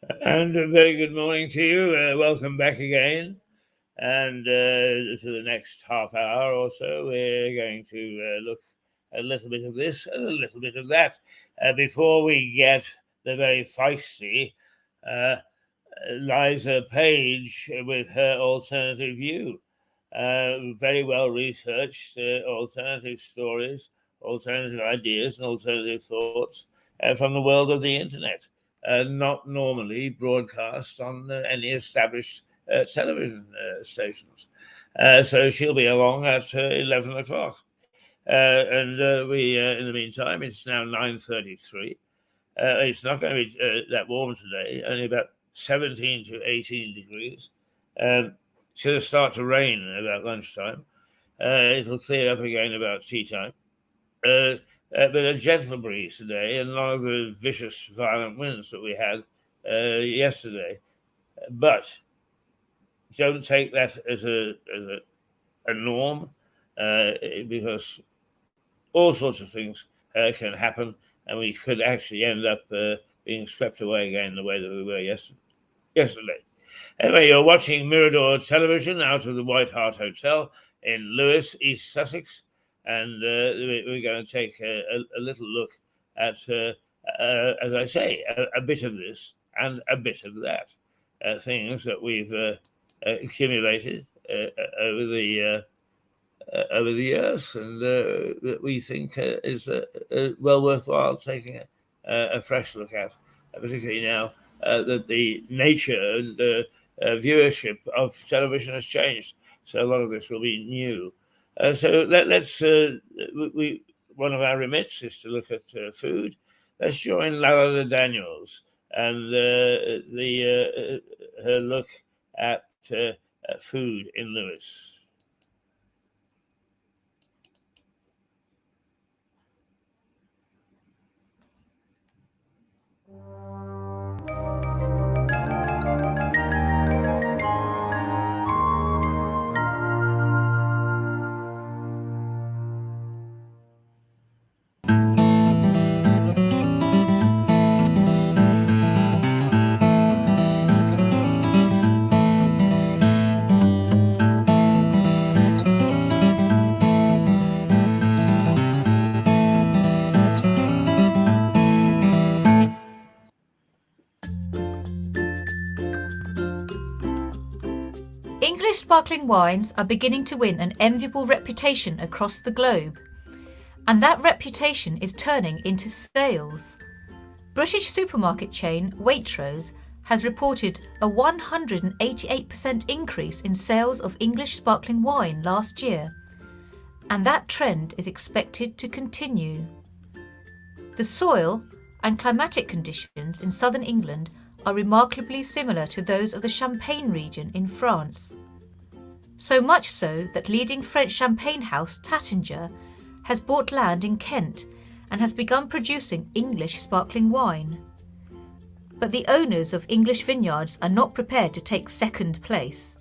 And a very good morning to you. Welcome back again. And for the next half hour or so, we're going to look at a little bit of this and a little bit of that before we get the very feisty uh, Liza Page with her alternative view. Very well researched alternative stories, alternative ideas, and alternative thoughts from the world of the internet, not normally broadcast on any established television stations. So she'll be along at 11 o'clock. In the meantime, it's now 9:33. It's not going to be that warm today, only about 17 to 18 degrees. It's going to start to rain about lunchtime. It'll clear up again about tea time. But a gentle breeze today, and none of the vicious, violent winds that we had yesterday. But don't take that as a norm, because all sorts of things can happen, and we could actually end up being swept away again the way that we were yesterday. Anyway, you're watching Mirador Television out of the White Hart Hotel in Lewes, East Sussex, and we're going to take a little look at, as I say, a bit of this and a bit of that, things that we've accumulated over the years, and that we think is well worthwhile taking a fresh look at, particularly now that the nature and viewership of television has changed. So a lot of this will be new. So let's one of our remits is to look at food. Let's join Lalada Daniels and her look at food in Lewes. English sparkling wines are beginning to win an enviable reputation across the globe, and that reputation is turning into sales. British supermarket chain Waitrose has reported a 188% increase in sales of English sparkling wine last year, and that trend is expected to continue. The soil and climatic conditions in southern England are remarkably similar to those of the Champagne region in France. So much so that leading French champagne house Taittinger has bought land in Kent and has begun producing English sparkling wine. But the owners of English vineyards are not prepared to take second place.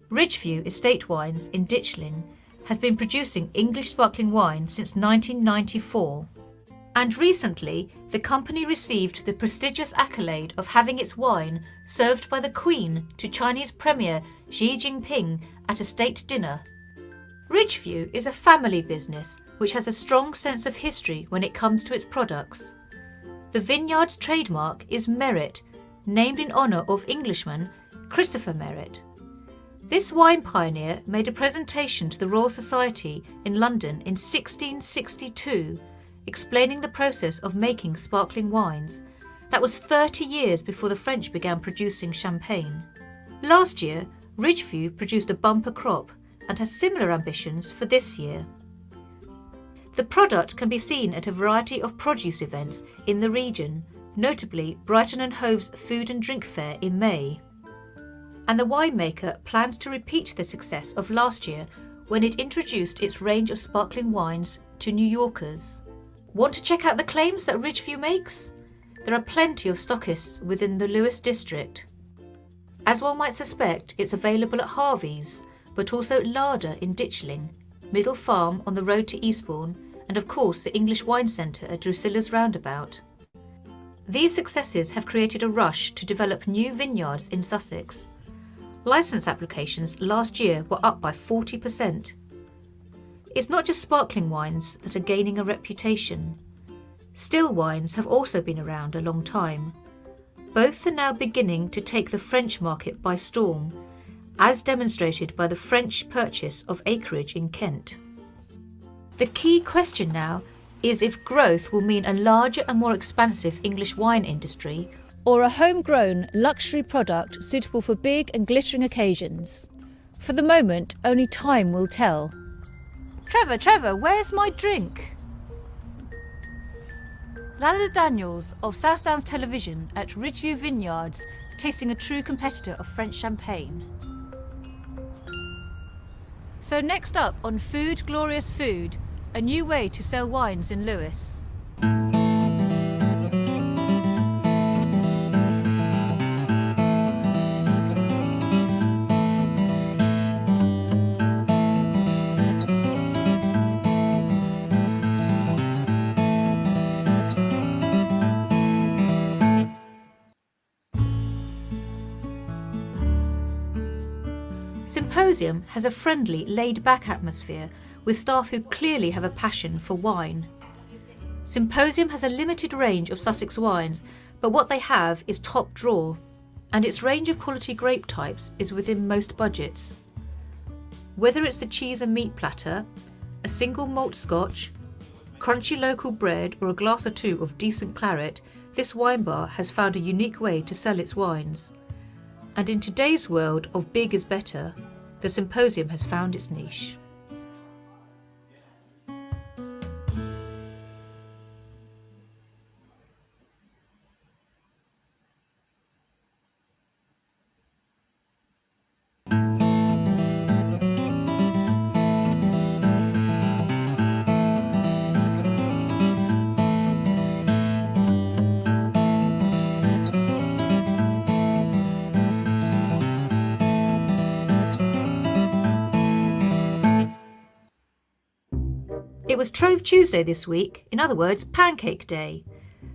Ridgeview Estate Wines in Ditchling has been producing English sparkling wine since 1994. And recently, the company received the prestigious accolade of having its wine served by the Queen to Chinese Premier Xi Jinping at a state dinner. Ridgeview is a family business which has a strong sense of history when it comes to its products. The vineyard's trademark is Merit, named in honour of Englishman Christopher Merit. This wine pioneer made a presentation to the Royal Society in London in 1662, explaining the process of making sparkling wines. That was 30 years before the French began producing champagne. Last year, Ridgeview produced a bumper crop and has similar ambitions for this year. The product can be seen at a variety of produce events in the region, notably Brighton and Hove's Food and Drink Fair in May. And the winemaker plans to repeat the success of last year when it introduced its range of sparkling wines to New Yorkers. Want to check out the claims that Ridgeview makes? There are plenty of stockists within the Lewes district. As one might suspect, it's available at Harvey's, but also Larder in Ditchling, Middle Farm on the road to Eastbourne, and of course the English Wine Centre at Drusilla's Roundabout. These successes have created a rush to develop new vineyards in Sussex. Licence applications last year were up by 40%. It's not just sparkling wines that are gaining a reputation. Still wines have also been around a long time. Both are now beginning to take the French market by storm, as demonstrated by the French purchase of acreage in Kent. The key question now is if growth will mean a larger and more expansive English wine industry, or a homegrown luxury product suitable for big and glittering occasions. For the moment, only time will tell. Trevor, where's my drink? Ladder Daniels of South Downs Television at Ridgeview Vineyards, tasting a true competitor of French champagne. So next up on Food Glorious Food, a new way to sell wines in Lewes. Symposium has a friendly, laid-back atmosphere with staff who clearly have a passion for wine. Symposium has a limited range of Sussex wines, but what they have is top drawer, and its range of quality grape types is within most budgets. Whether it's the cheese and meat platter, a single malt scotch, crunchy local bread or a glass or two of decent claret, this wine bar has found a unique way to sell its wines. And in today's world of big is better, the Symposium has found its niche. It was Trove Tuesday this week, in other words, Pancake Day.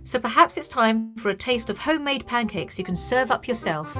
So perhaps it's time for a taste of homemade pancakes you can serve up yourself.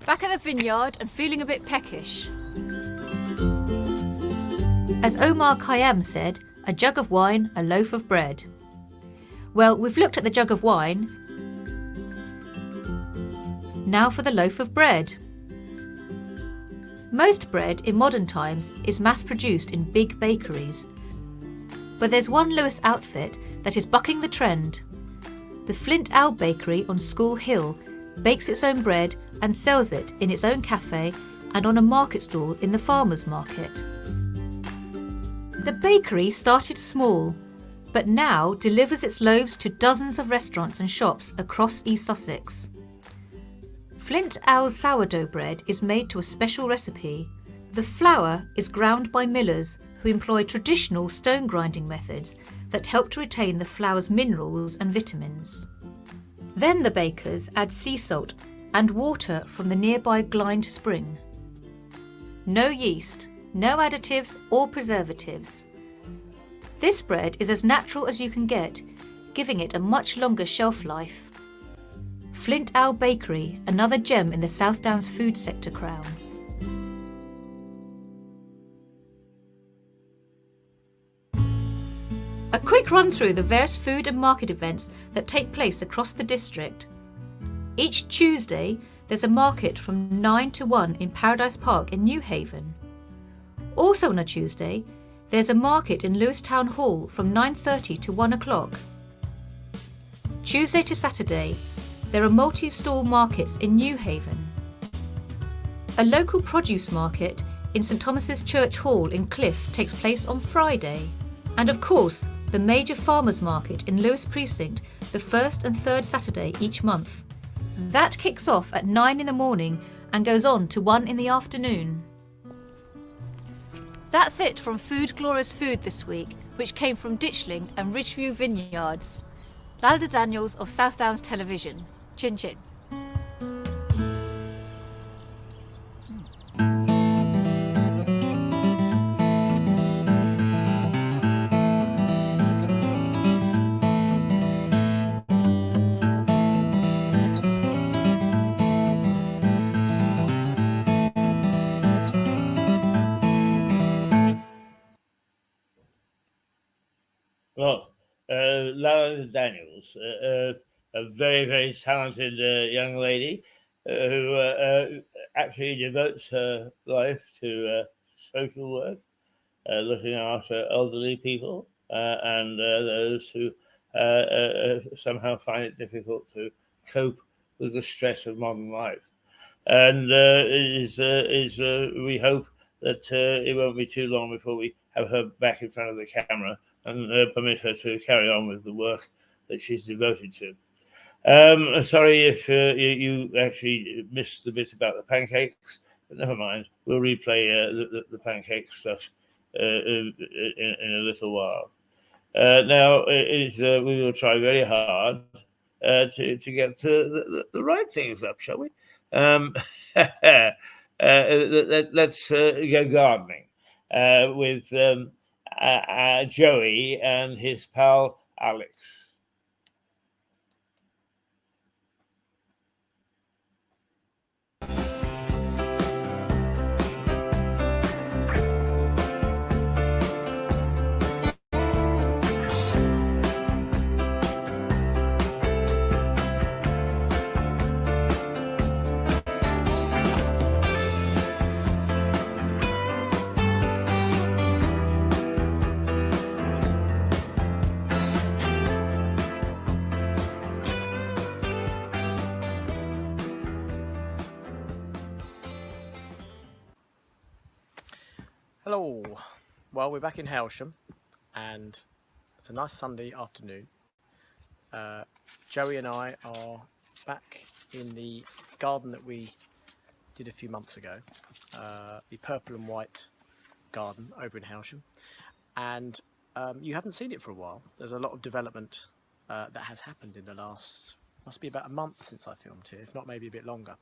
Back at the vineyard and feeling a bit peckish. As Omar Khayyam said, a jug of wine, a loaf of bread. Well, we've looked at the jug of wine. Now for the loaf of bread. Most bread in modern times is mass-produced in big bakeries. But there's one Lewes outfit that is bucking the trend. The Flint Owl Bakery on School Hill bakes its own bread and sells it in its own cafe and on a market stall in the farmers' market. The bakery started small, but now delivers its loaves to dozens of restaurants and shops across East Sussex. Flint Owl's sourdough bread is made to a special recipe. The flour is ground by millers who employ traditional stone grinding methods that help to retain the flour's minerals and vitamins. Then the bakers add sea salt and water from the nearby Glynde spring. No yeast, no additives or preservatives. This bread is as natural as you can get, giving it a much longer shelf life. Flint Owl Bakery, another gem in the South Downs food sector crown. A quick run through the various food and market events that take place across the district. Each Tuesday, there's a market from 9 to 1 in Paradise Park in New Haven. Also on a Tuesday, there's a market in Lewes Town Hall from 9:30 to 1 o'clock. Tuesday to Saturday, there are multi-stall markets in New Haven. A local produce market in St Thomas's Church Hall in Cliff takes place on Friday. And of course, the major farmers' market in Lewes Precinct, the first and third Saturday each month. That kicks off at 9 in the morning and goes on to 1 in the afternoon. That's it from Food Glorious Food this week, which came from Ditchling and Ridgeview Vineyards. Lalda Daniels of South Downs Television. Chin chin. Well, Lara Daniels, a very, very talented young lady who actually devotes her life to social work, looking after elderly people and those who somehow find it difficult to cope with the stress of modern life. And we hope that it won't be too long before we have her back in front of the camera and permit her to carry on with the work that she's devoted to. Sorry if you actually missed the bit about the pancakes, but never mind. We'll replay the pancake stuff in a little while. Now, we will try very hard to get the right things up, shall we? Let's go gardening with Joey and his pal Alex. Hello, well we're back in Hailsham and it's a nice Sunday afternoon. Joey and I are back in the garden that we did a few months ago, the purple and white garden over in Hailsham, and you haven't seen it for a while. There's a lot of development that has happened in the last, must be about a month since I filmed here, if not maybe a bit longer.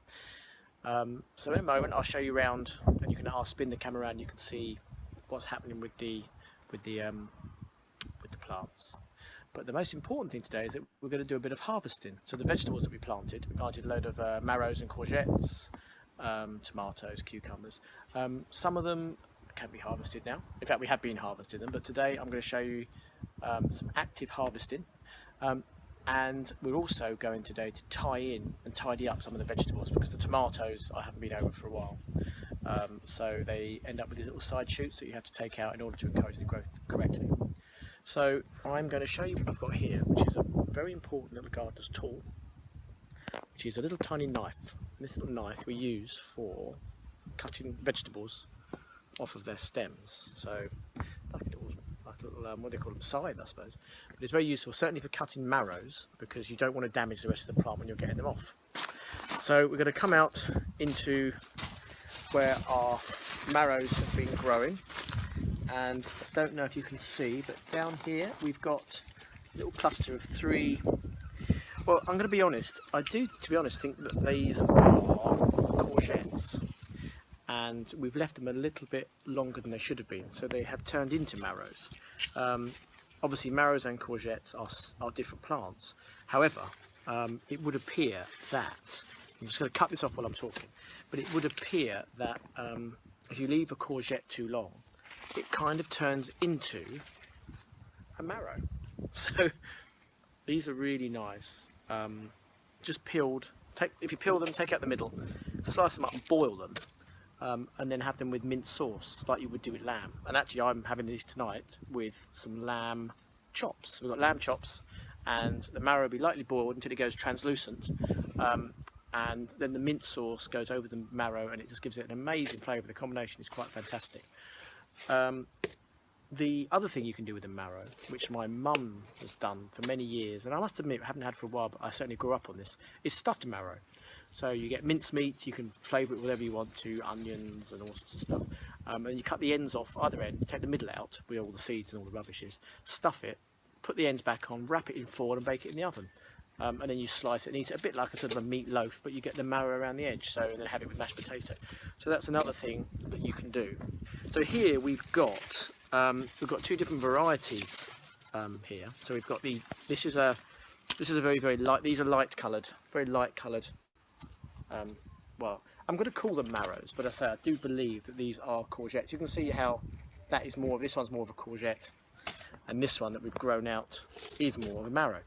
So in a moment I'll show you around, and you can, I'll spin the camera around. You can see what's happening with the plants. But the most important thing today is that we're going to do a bit of harvesting. So the vegetables that we planted a load of marrows and courgettes, tomatoes, cucumbers. Some of them can be harvested now. In fact, we have been harvesting them, but today I'm going to show you some active harvesting. And we're also going today to tie in and tidy up some of the vegetables, because the tomatoes I haven't been over for a while. So they end up with these little side shoots that you have to take out in order to encourage the growth correctly. So I'm going to show you what I've got here, which is a very important little gardener's tool, which is a little tiny knife. And this little knife we use for cutting vegetables off of their stems. So like a little what do they call them, scythe, I suppose. But it's very useful, certainly for cutting marrows, because you don't want to damage the rest of the plant when you're getting them off. So we're going to come out into where our marrows have been growing, and I don't know if you can see, but down here we've got a little cluster of 3. Well, I'm going to be honest, I do, to be honest, think that these are courgettes, and we've left them a little bit longer than they should have been, so they have turned into marrows. Obviously marrows and courgettes are different plants. However, it would appear that, I'm just going to cut this off while I'm talking, but it would appear that if you leave a courgette too long, it kind of turns into a marrow. So these are really nice. Just peeled. If you peel them, take out the middle, slice them up and boil them. And then have them with mint sauce, like you would do with lamb. And actually I'm having these tonight with some lamb chops. We've got lamb chops, and the marrow will be lightly boiled until it goes translucent. And then the mint sauce goes over the marrow, and it just gives it an amazing flavour. The combination is quite fantastic. The other thing you can do with the marrow, which my mum has done for many years, and I must admit I haven't had for a while, but I certainly grew up on this, is stuffed marrow. So you get mincemeat, you can flavour it with whatever you want to, onions and all sorts of stuff. And you cut the ends off either end, take the middle out where all the seeds and all the rubbish is, stuff it, put the ends back on, wrap it in foil and bake it in the oven. And then you slice it and eat it a bit like a sort of a meat loaf, but you get the marrow around the edge, so and then have it with mashed potato. So that's another thing that you can do. So here we've got 2 different varieties here. So we've got this is a very light, these are light coloured, very light coloured. Well, I'm going to call them marrows, but I do believe that these are courgettes. You can see how this one's more of a courgette, and this one that we've grown out is more of a marrow.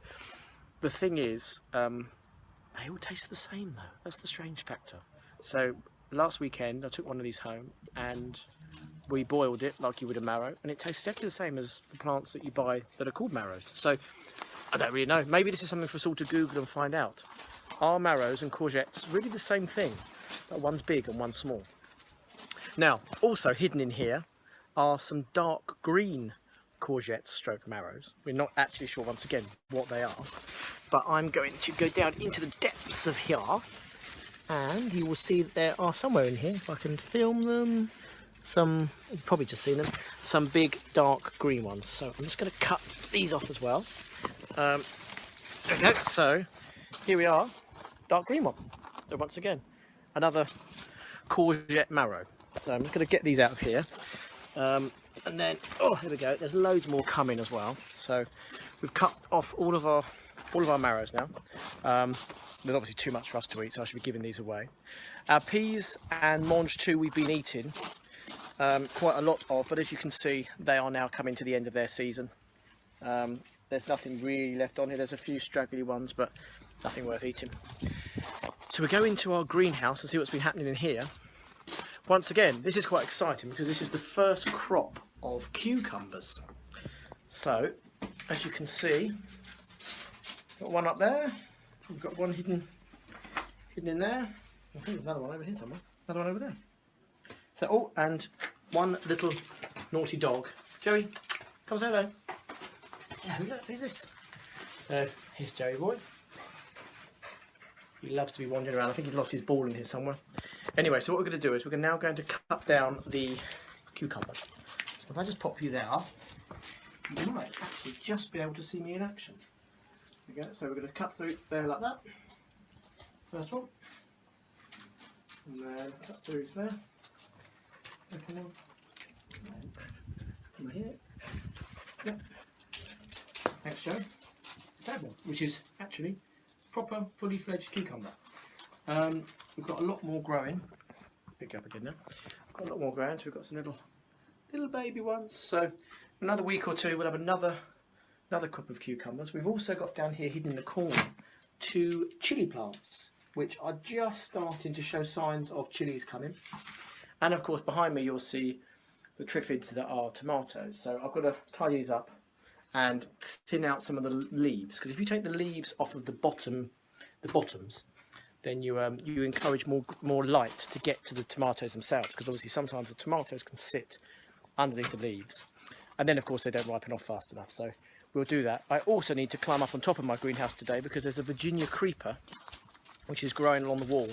The thing is, they all taste the same though. That's the strange factor. So last weekend I took one of these home and we boiled it like you would a marrow, and it tastes exactly the same as the plants that you buy that are called marrows. So I don't really know. Maybe this is something for us all to Google and find out. Are marrows and courgettes really the same thing? But one's big and one's small. Now, also hidden in here are some dark green courgettes stroke marrows. We're not actually sure, once again, what they are. But I'm going to go down into the depths of here, and you will see that there are somewhere in here, if I can film them, you've probably just seen them, some big dark green ones. So I'm just going to cut these off as well. There we go. So here we are, dark green one. So once again, another courgette marrow. So I'm just going to get these out of here. And then, oh, here we go. There's loads more coming as well. So we've cut off all of our marrows now. There's obviously too much for us to eat, so I should be giving these away. Our peas and mange too we've been eating quite a lot of, but as you can see, they are now coming to the end of their season. There's nothing really left on here. There's a few straggly ones, but nothing worth eating. So we go into our greenhouse and see what's been happening in here. Once again, this is quite exciting because this is the first crop of cucumbers. So, as you can see, got one up there. We've got one hidden in there. I think there's another one over here somewhere. Another one over there. So, oh, and one little naughty dog. Joey, come say hello. Yeah, who's this? Here's Joey boy. He loves to be wandering around. I think he's lost his ball in here somewhere. Anyway, so what we're going to do is we're now going to cut down the cucumber. So if I just pop you there, you might actually just be able to see me in action. There we go. So we're going to cut through there like that. First one. And then cut through there. Second one. From here. Yep. Next show. Third one, which is actually proper fully fledged cucumber. We've got a lot more growing pick up again now. I've got a lot more grounds. We've got some little baby ones. So another week or two, we'll have another crop of cucumbers. We've also got down here hidden in the corner 2 chili plants, which are just starting to show signs of chilies coming. And of course, behind me, you'll see the triffids that are tomatoes. So I've got to tie these up and thin out some of the leaves, because if you take the leaves off of the bottoms, then you encourage more light to get to the tomatoes themselves, because obviously sometimes the tomatoes can sit underneath the leaves, and then of course they don't ripen off fast enough. So we'll do that. I also need to climb up on top of my greenhouse today because there's a Virginia creeper which is growing along the wall.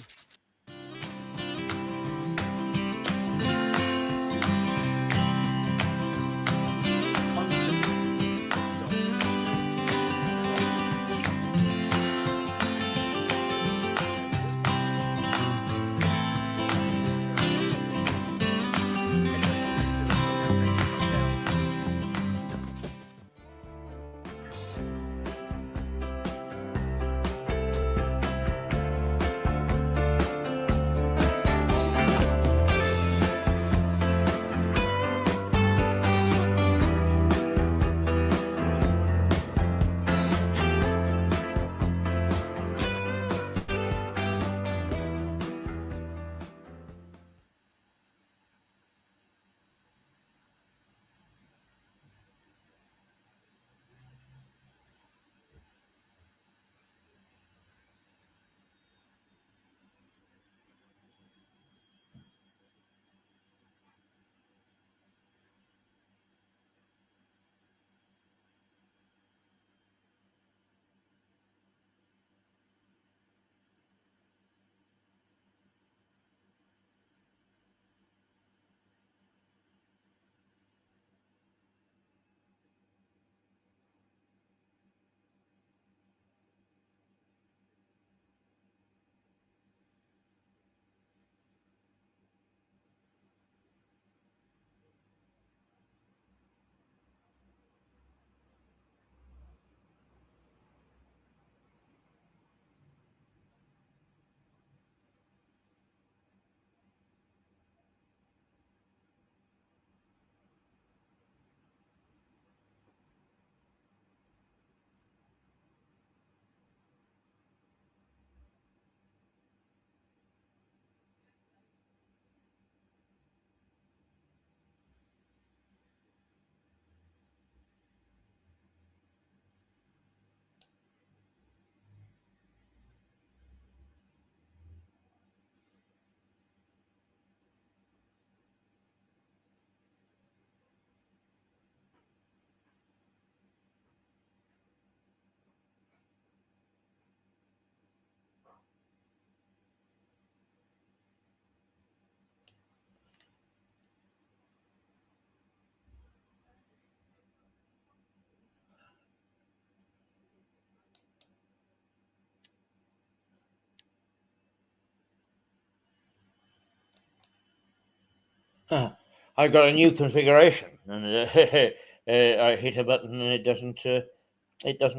I got a new configuration, and I hit a button and it doesn't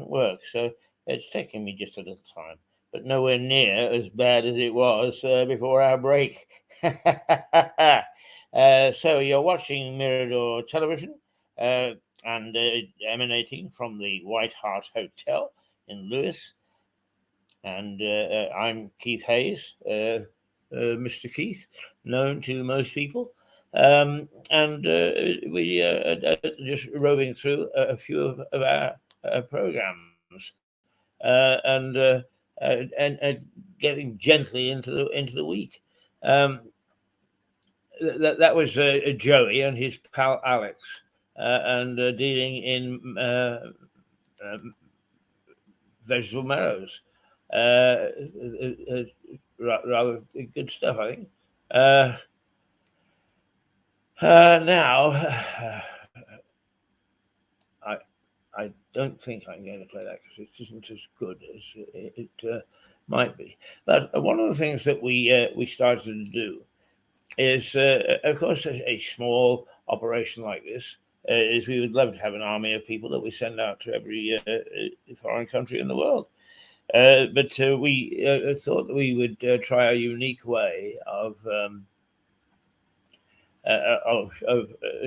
work. So it's taking me just a little time, but nowhere near as bad as it was before our break. So you're watching Mirador Television, and emanating from the White Hart Hotel in Lewes. And I'm Keith Hayes, Mr. Keith, known to most people. And we are just roving through a few of our programs, and getting gently into the week. That was Joey and his pal Alex, and dealing in vegetable marrows. Rather good stuff, I think. Now, I don't think I'm going to play that because it isn't as good as it might be. But one of the things that we started to do is, of course, a small operation like this is we would love to have an army of people that we send out to every foreign country in the world. But we thought that we would try a unique way of of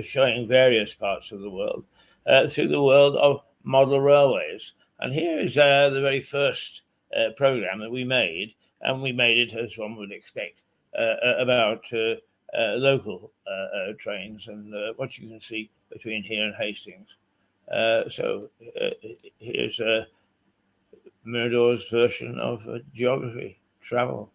showing various parts of the world through the world of model railways. And here is the very first program that we made, and we made it as one would expect about local trains and what you can see between here and Hastings. So here's Mirador's version of geography travel.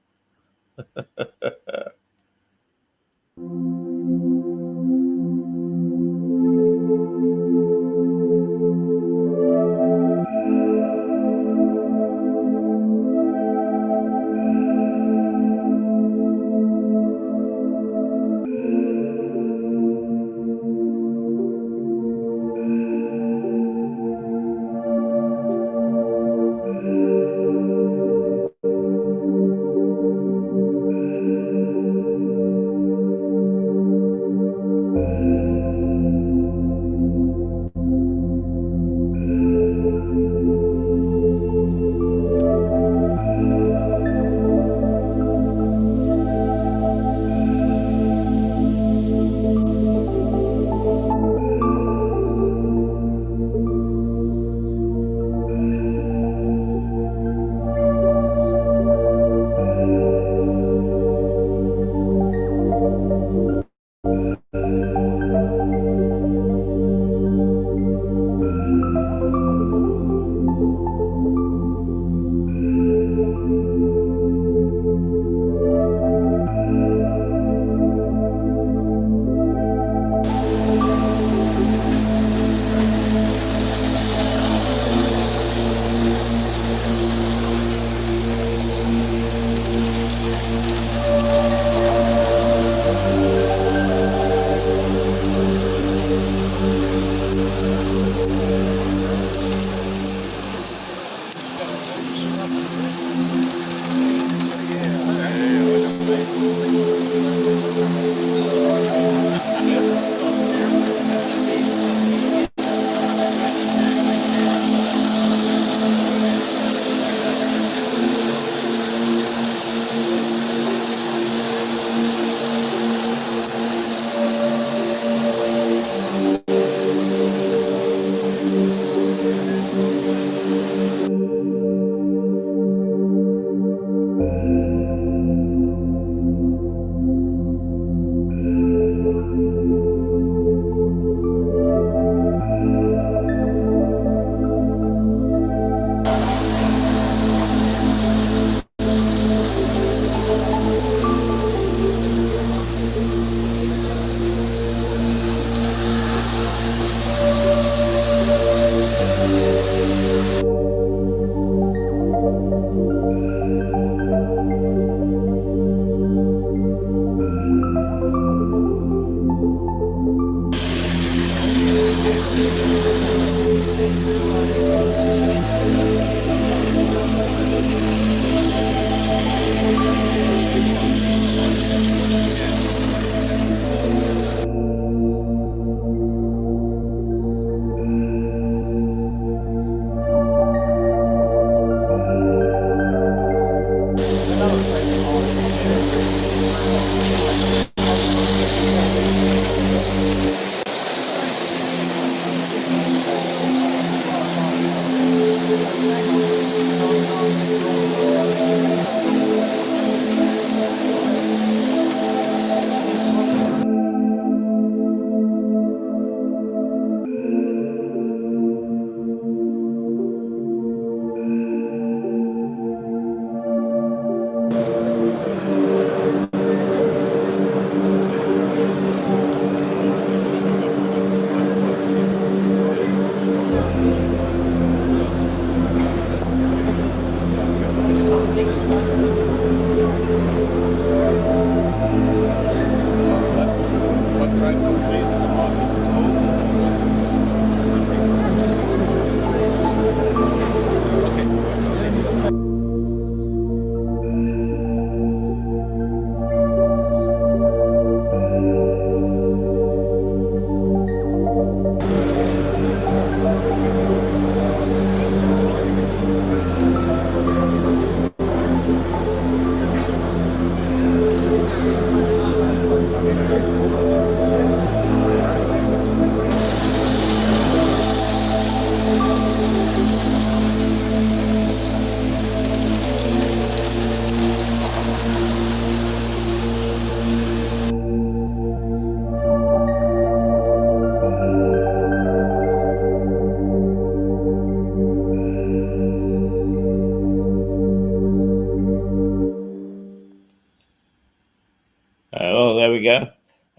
ago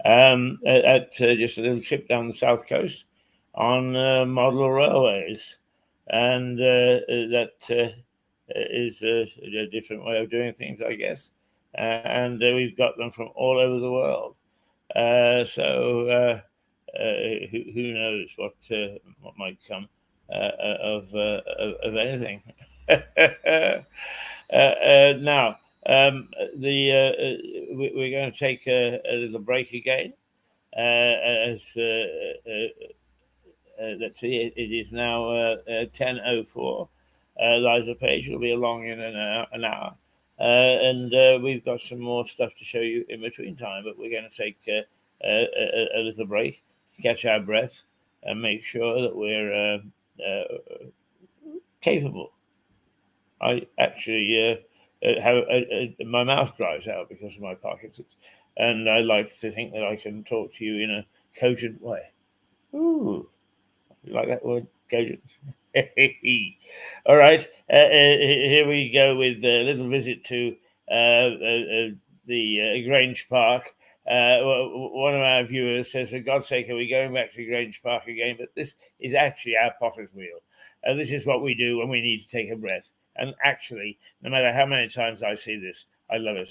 at just a little trip down the south coast on model railways, and that is a different way of doing things, I guess. And we've got them from all over the world. So who knows what might come of anything. Now, we're going to take a little break again. Let's see, it is now 10:04. Liza Page will be along in an hour. And we've got some more stuff to show you in between time, but we're going to take a little break to catch our breath and make sure that we're capable. I actually have my mouth dries out because of my Parkinson's, and I like to think that I can talk to you in a cogent way. Ooh, you like that word, cogent? All right, here we go with a little visit to the Grange Park. One of our viewers says, for God's sake, are we going back to Grange Park again? But this is actually our potter's wheel. This is what we do when we need to take a breath. And actually, no matter how many times I see this, I love it.